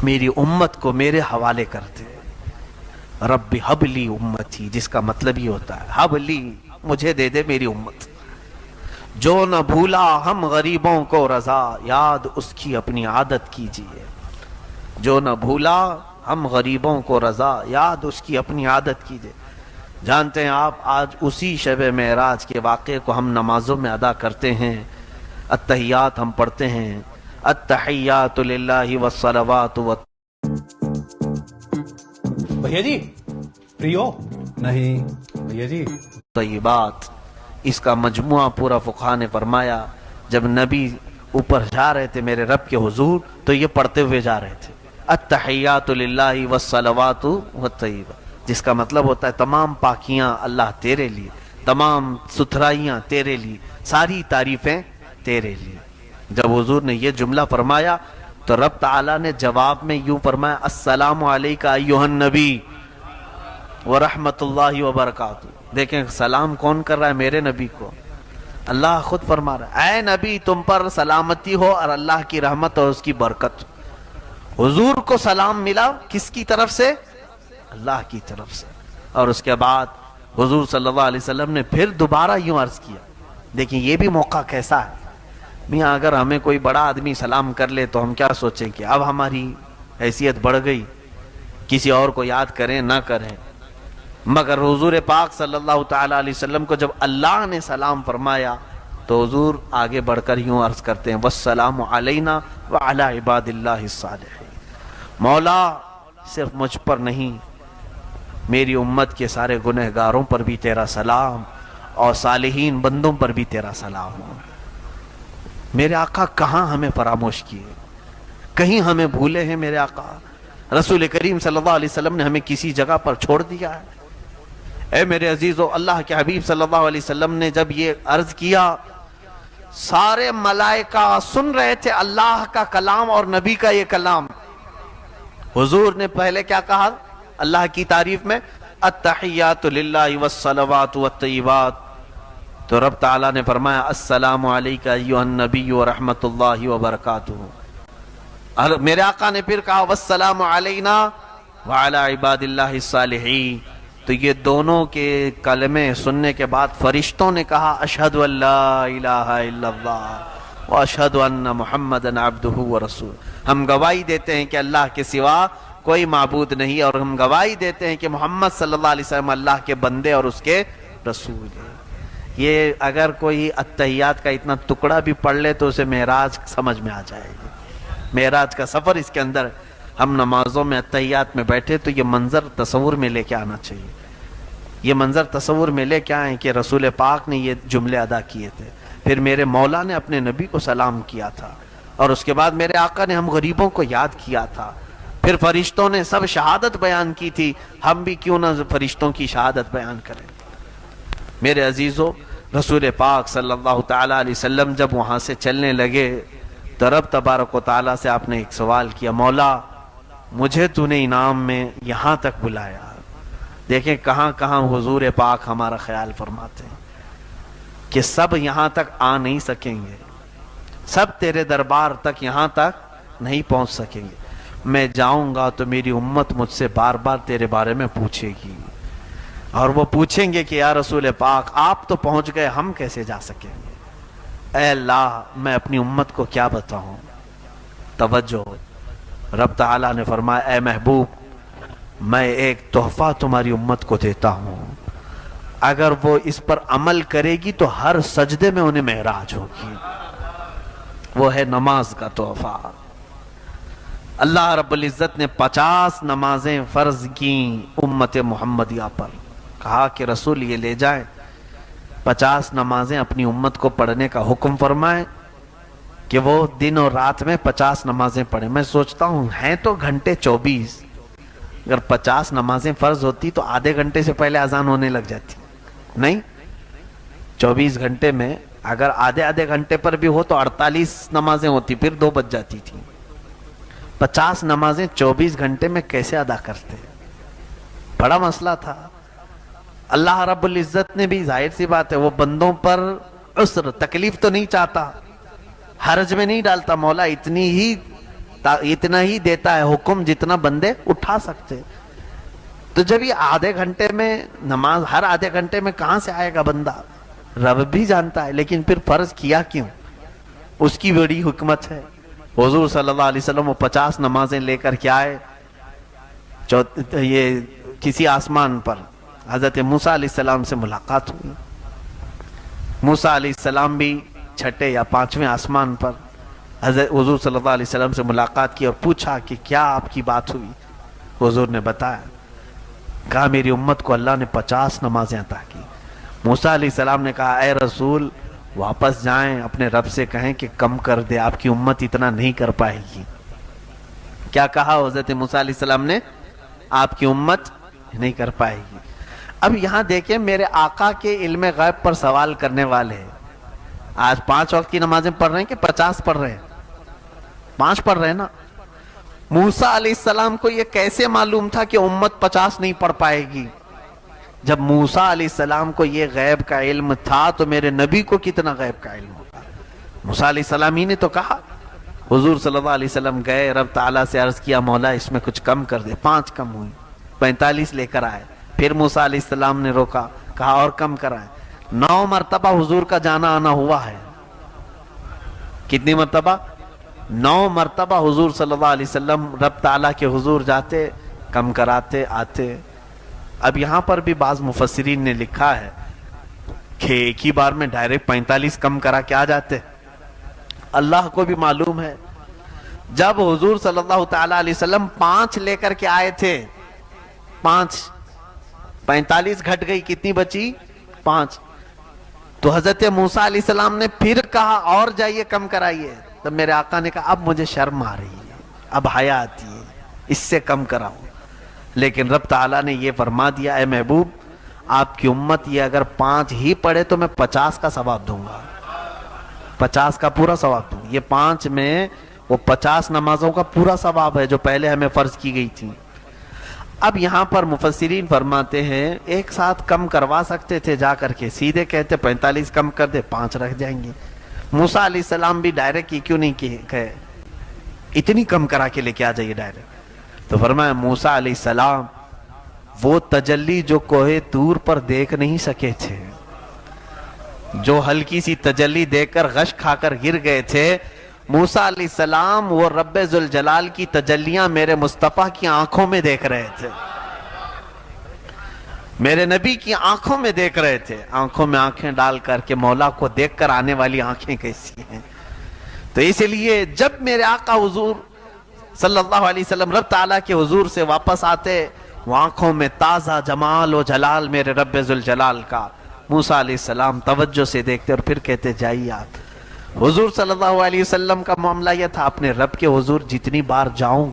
میری امت کو میرے حوالے کر دے۔ رب حبلی امتی، جس کا مطلب یہ ہوتا ہے حبلی، مجھے دے دے میری امت۔ جو نہ بھولا ہم غریبوں کو رضا، یاد اس کی اپنی عادت کیجئے۔ جو نہ بھولا ہم غریبوں کو رضا، یاد اس کی اپنی عادت کیجئے۔ جانتے ہیں آپ، آج اسی شب معراج کے واقعے کو ہم نمازوں میں ادا کرتے ہیں، التحیات ہم پڑھتے ہیں، التحیات للہ والصلوات بھیا جی فری ہو؟ نہیں بھیا جی طیبات، اس کا مجموعہ پورا فقہا نے فرمایا جب نبی اوپر جا رہے تھے میرے رب کے حضور تو یہ پڑھتے ہوئے جا رہے تھے، التحیات للہ والصلوات والطیبات، جس کا مطلب ہوتا ہے تمام پاکیاں اللہ تیرے لیے، تمام ستھرائیاں تیرے لیے، ساری تعریفیں تیرے لیے۔ جب حضور نے یہ جملہ فرمایا تو رب تعالیٰ نے جواب میں یوں فرمایا، السلام علیکہ ایھا النبی ورحمت اللہ وبرکاتہ۔ دیکھیں سلام کون کر رہا ہے؟ میرے نبی کو اللہ خود فرما رہا ہے، اے نبی تم پر سلامتی ہو اور اللہ کی رحمت اور اس کی برکت۔ حضور کو سلام ملا کس کی طرف سے؟ اللہ کی طرف سے۔ اور اس کے بعد حضور صلی اللہ علیہ وسلم نے پھر دوبارہ یوں عرض کیا، دیکھیں یہ بھی موقع کیسا ہے میاں، اگر ہمیں کوئی بڑا آدمی سلام کر لے تو ہم کیا سوچیں کہ اب ہماری حیثیت بڑھ گئی، کسی اور کو یاد کریں نہ کریں، مگر حضور پاک صلی اللہ تعالی علیہ وسلم کو جب اللہ نے سلام فرمایا تو حضور آگے بڑھ کر یوں عرض کرتے ہیں، والسلام علینا وعلی عباد اللہ الصالحین۔ مولا صرف مجھ پر نہیں، میری امت کے سارے گنہگاروں پر بھی تیرا سلام اور صالحین بندوں پر بھی تیرا سلام ہو۔ میرے آقا کہاں ہمیں فراموش کیے، کہیں ہمیں بھولے ہیں میرے آقا؟ رسول کریم صلی اللہ علیہ وسلم نے ہمیں کسی جگہ پر چھوڑ دیا ہے؟ اے میرے عزیزو، اللہ کے حبیب صلی اللہ علیہ وسلم نے جب یہ عرض کیا، سارے ملائکہ سن رہے تھے اللہ کا کلام اور نبی کا یہ کلام۔ حضور نے پہلے کیا کہا اللہ کی تعریف میں؟ التحیات للہ والصلوات والطیبات۔ تو رب تعالیٰ نے فرمایا، السلام علیکہ ایھا النبی ورحمت اللہ وبرکاتہ۔ اور میرے آقا نے پھر کہا، والسلام علینا وعلی عباد اللہ الصالحین۔ تو یہ دونوں کے کلمے سننے کے بعد فرشتوں نے کہا، اشہد ان لا الہ الا اللہ واشہد ان محمدًا عبدہ ورسولہ۔ ہم گواہی دیتے ہیں کہ اللہ کے سوا کوئی معبود نہیں، اور ہم گواہی دیتے ہیں کہ محمد صلی اللہ علیہ وسلم اللہ کے بندے اور اس کے رسول ہیں۔ یہ اگر کوئی التحیات کا اتنا ٹکڑا بھی پڑھ لے تو اسے معراج سمجھ میں آ جائے گی، معراج کا سفر اس کے اندر۔ ہم نمازوں میں التحیات میں بیٹھے تو یہ منظر تصور میں لے کے آنا چاہیے، یہ منظر تصور میں لے کے آئیں کہ رسول پاک نے یہ جملے ادا کیے تھے، پھر میرے مولا نے اپنے نبی کو سلام کیا تھا، اور اس کے بعد میرے آقا نے ہم غریبوں کو یاد کیا تھا، پھر فرشتوں نے سب شہادت بیان کی تھی، ہم بھی کیوں نہ فرشتوں کی شہادت بیان کریں۔ میرے عزیزو، رسول پاک صلی اللہ تعالی علیہ وسلم جب وہاں سے چلنے لگے تو رب تبارک و تعالیٰ سے آپ نے ایک سوال کیا، مولا مجھے تو نے انعام میں یہاں تک بلایا۔ دیکھیں کہاں کہاں حضور پاک ہمارا خیال فرماتے ہیں کہ سب یہاں تک آ نہیں سکیں گے، سب تیرے دربار تک یہاں تک نہیں پہنچ سکیں گے، میں جاؤں گا تو میری امت مجھ سے بار بار تیرے بارے میں پوچھے گی، اور وہ پوچھیں گے کہ یا رسول پاک آپ تو پہنچ گئے، ہم کیسے جا سکیں گے؟ اے اللہ میں اپنی امت کو کیا بتاؤں؟ توجہ، رب تعالیٰ نے فرمایا، اے محبوب میں ایک تحفہ تمہاری امت کو دیتا ہوں، اگر وہ اس پر عمل کرے گی تو ہر سجدے میں انہیں معراج ہوگی، وہ ہے نماز کا تحفہ۔ اللہ رب العزت نے 50 نمازیں فرض کی امت محمدیہ پر، کہا کہ رسول یہ لے جائیں 50 نمازیں اپنی امت کو پڑھنے کا حکم فرمائیں کہ وہ دن اور رات میں 50 نمازیں پڑھیں۔ میں سوچتا ہوں ہیں تو گھنٹے 24، اگر 50 نمازیں فرض ہوتی تو آدھے گھنٹے سے پہلے اذان ہونے لگ جاتی، نہیں 24 گھنٹے میں اگر آدھے گھنٹے پر بھی ہو تو 48 نمازیں ہوتی، پھر 2 بج جاتی تھی۔ 50 نمازیں 24 گھنٹے میں کیسے ادا کرتے؟ بڑا مسئلہ تھا۔ اللہ رب العزت نے بھی ظاہر سی بات ہے وہ بندوں پر عسر تکلیف تو نہیں چاہتا، حرج میں نہیں ڈالتا، مولا اتنی ہی اتنا ہی دیتا ہے حکم جتنا بندے اٹھا سکتے. تو جب یہ آدھے گھنٹے میں نماز، ہر آدھے گھنٹے میں کہاں سے آئے گا بندہ؟ رب بھی جانتا ہے، لیکن پھر فرض کیا کیوں؟ اس کی بڑی حکمت ہے. حضور صلی اللہ علیہ وسلم وہ 50 نمازیں لے کر کے آئے. یہ کسی آسمان پر حضرت موسیٰ علیہ السلام سے ملاقات ہوئی. موسیٰ علیہ السلام بھی چھٹے یا 5ویں آسمان پر حضرت حضور صلی اللہ علیہ وسلم سے ملاقات کی اور پوچھا کہ کیا آپ کی بات ہوئی؟ حضور نے بتایا، کہا میری امت کو اللہ نے 50 نمازیں عطا کی. موسیٰ علیہ السلام نے کہا اے رسول واپس جائیں، اپنے رب سے کہیں کہ کم کر دے، آپ کی امت اتنا نہیں کر پائے گی. کیا کہا حضرت موسیٰ علیہ السلام نے؟ آپ کی امت نہیں کر پائے گی. اب یہاں دیکھیں میرے آقا کے علم غیب پر سوال کرنے والے ہیں. آج 5 وقت کی نمازیں پڑھ رہے ہیں کہ 50 پڑھ رہے ہیں؟ 5 پڑھ رہے ہیں نا. موسیٰ علیہ السلام کو یہ کیسے معلوم تھا کہ امت 50 نہیں پڑھ پائے گی؟ جب موسیٰ علیہ السلام کو یہ غیب کا علم تھا تو میرے نبی کو کتنا غیب کا علم ہوگا؟ موسیٰ علیہ السلام ہی نے تو کہا. حضور صلی اللہ علیہ وسلم گئے، رب تعالیٰ سے عرض کیا مولا اس میں کچھ کم کر دے. 5 کم ہوئی، 45 لے کر آئے. پھر موسیٰ علیہ السلام نے روکا، کہا اور کم کرائے. 9 مرتبہ حضور کا جانا آنا ہوا ہے. کتنی مرتبہ؟ 9 مرتبہ حضور صلی اللہ علیہ وسلم رب تعالیٰ کے حضور جاتے، کم کراتے آتے. اب یہاں پر بھی بعض مفسرین نے لکھا ہے کہ ایک ہی بار میں ڈائریکٹ 45 کم کرا کے آ جاتے. اللہ کو بھی معلوم ہے جب حضور صلی اللہ تعالیٰ علیہ وسلم 5 لے کر کے آئے تھے، 45 گھٹ گئی، کتنی بچی؟ 5. تو حضرت موسیٰ علیہ السلام نے پھر کہا اور جائیے کم کرائیے. تب میرے آقا نے کہا اب مجھے شرم آ رہی ہے، اب حیا آتی ہے، اس سے کم کراؤ. لیکن رب تعالیٰ نے یہ فرما دیا اے محبوب آپ کی امت یہ اگر 5 ہی پڑھے تو میں 50 کا ثواب دوں گا، 50 کا پورا ثواب دوں. یہ 5 میں وہ 50 نمازوں کا پورا ثواب ہے جو پہلے ہمیں فرض کی گئی تھی. اب یہاں پر مفسرین فرماتے ہیں ایک ساتھ کم کروا سکتے تھے، جا کر کے سیدھے کہتے 45 کم کر دے، 5 رکھ جائیں گے. موسیٰ علیہ السلام بھی ڈائریکٹ کیوں نہیں کہے اتنی کم کرا کے لے کے آ جائیے ڈائریکٹ؟ تو فرمایا موسیٰ علیہ السلام وہ تجلی جو کوہ طور پر دیکھ نہیں سکے تھے، جو ہلکی سی تجلی دیکھ کر غش کھا کر گر گئے تھے، موسیٰ علیہ السلام وہ رب ذوالجلال کی تجلیاں میرے مصطفیٰ کی آنکھوں میں دیکھ رہے تھے، میرے نبی کی آنکھوں میں دیکھ رہے تھے. آنکھوں میں آنکھیں ڈال کر کے مولا کو دیکھ کر آنے والی آنکھیں کیسی ہیں. تو اس لیے جب میرے آقا حضور صلی اللہ علیہ وسلم رب تعالیٰ کے حضور سے واپس آتے، وہ آنکھوں میں تازہ جمال و جلال میرے رب ذوالجلال کا. موسیٰ علیہ السلام توجہ سے دیکھتے اور پھر کہتے جائیے آپ. حضور صلی اللہ علیہ وسلم کا معاملہ یہ تھا اپنے رب کے حضور جتنی بار جاؤں